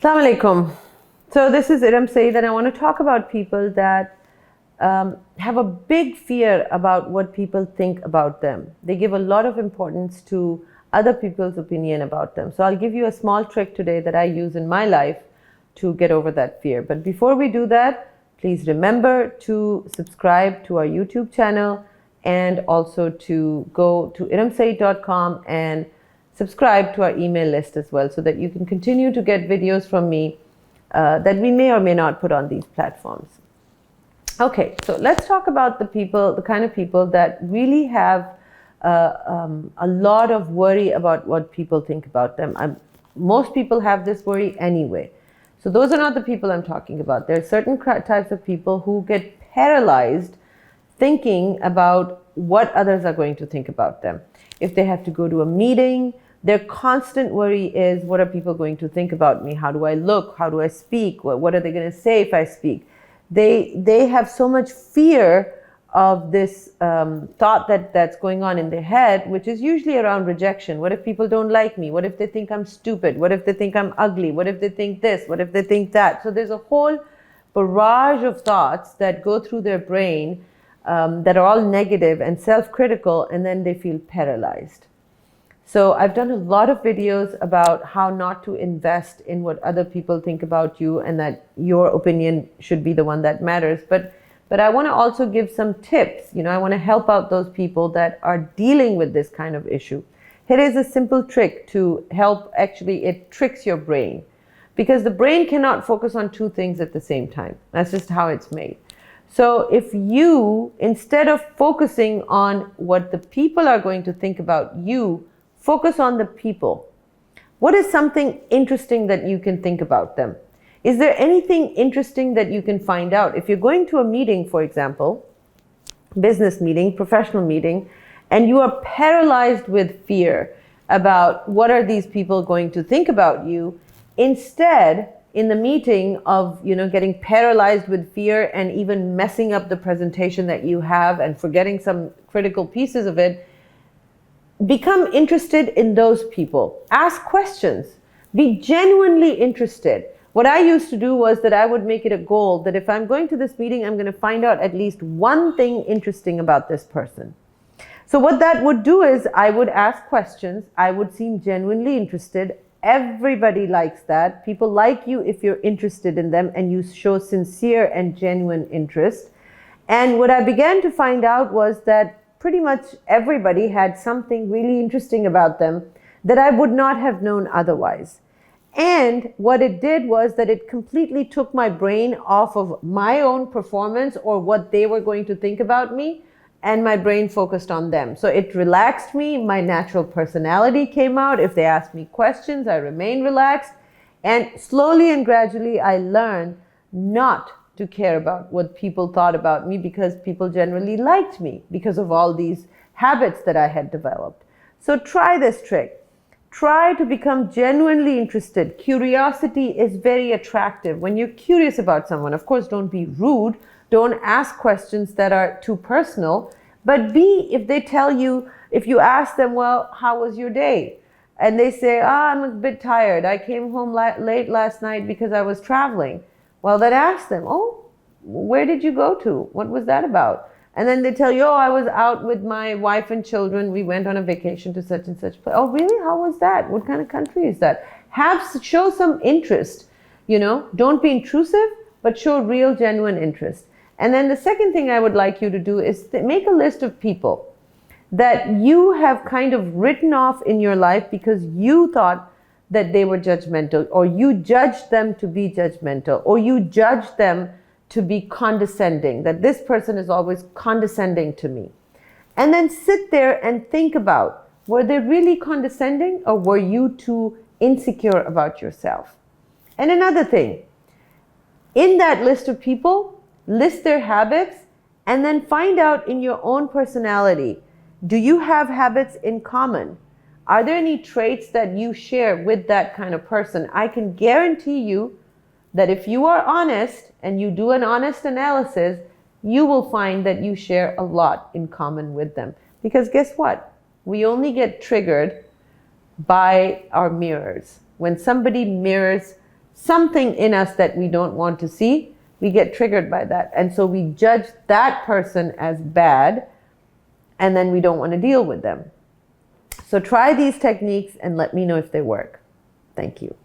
Assalamu alaikum. So this is Iram Saeed, and I want to talk about people that have a big fear about what people think about them. They give a lot of importance to other people's opinion about them. So I'll give you a small trick today that I use in my life to get over that fear. But before we do that, please remember to subscribe to our YouTube channel and also to go to iramsaeed.com and subscribe to our email list as well, so that you can continue to get videos from me that we may or may not put on these platforms. Okay, so let's talk about the kind of people that really have a lot of worry about what people think about them. Most people have this worry anyway. So those are not the people I'm talking about. There are certain types of people who get paralyzed thinking about what others are going to think about them. If they have to go to a meeting, their constant worry is, what are people going to think about me? How do I look? How do I speak? What are they going to say if I speak? They have so much fear of this thought that's going on in their head, which is usually around rejection. What if people don't like me? What if they think I'm stupid? What if they think I'm ugly? What if they think this? What if they think that? So there's a whole barrage of thoughts that go through their brain that are all negative and self-critical, and then they feel paralyzed. So I've done a lot of videos about how not to invest in what other people think about you, and that your opinion should be the one that matters. But I want to also give some tips. I want to help out those people that are dealing with this kind of issue. Here is a simple trick to help. Actually, it tricks your brain, because the brain cannot focus on two things at the same time. That's just how it's made. So if you, instead of focusing on what the people are going to think about you, focus on the people. What is something interesting that you can think about them? Is there anything interesting that you can find out? If you're going to a meeting, for example, business meeting, professional meeting, and you are paralyzed with fear about what are these people going to think about you, instead, in the meeting of getting paralyzed with fear and even messing up the presentation that you have and forgetting some critical pieces of it, become interested in those people. Ask questions. Be genuinely interested. What I used to do was that I would make it a goal that if I'm going to this meeting, I'm going to find out at least one thing interesting about this person. So what that would do is I would ask questions. I would seem genuinely interested. Everybody likes that. People like you if you're interested in them and you show sincere and genuine interest. And what I began to find out was that pretty much everybody had something really interesting about them that I would not have known otherwise. And what it did was that it completely took my brain off of my own performance or what they were going to think about me, and my brain focused on them. So it relaxed me. My natural personality came out. If they asked me questions, I remained relaxed. And slowly and gradually, I learned not to care about what people thought about me, because people generally liked me because of all these habits that I had developed. So try this trick. Try to become genuinely interested. Curiosity is very attractive. When you're curious about someone, of course, don't be rude. Don't ask questions that are too personal. But if they tell you, if you ask them, well, how was your day? And they say, I'm a bit tired. I came home late last night because I was traveling. Well, then ask them, where did you go to? What was that about? And then they tell you, I was out with my wife and children. We went on a vacation to such and such place. Oh, really? How was that? What kind of country is that? Show some interest. Don't be intrusive, but show real, genuine interest. And then the second thing I would like you to do is make a list of people that you have kind of written off in your life because you thought that they were judgmental, or you judged them to be judgmental, or you judged them to be condescending, that this person is always condescending to me. And then sit there and think about, were they really condescending, or were you too insecure about yourself? And another thing, in that list of people, list their habits, and then find out in your own personality, do you have habits in common? Are there any traits that you share with that kind of person? I can guarantee you that if you are honest and you do an honest analysis, you will find that you share a lot in common with them. Because guess what? We only get triggered by our mirrors. When somebody mirrors something in us that we don't want to see, we get triggered by that. And so we judge that person as bad, and then we don't want to deal with them. So try these techniques and let me know if they work. Thank you.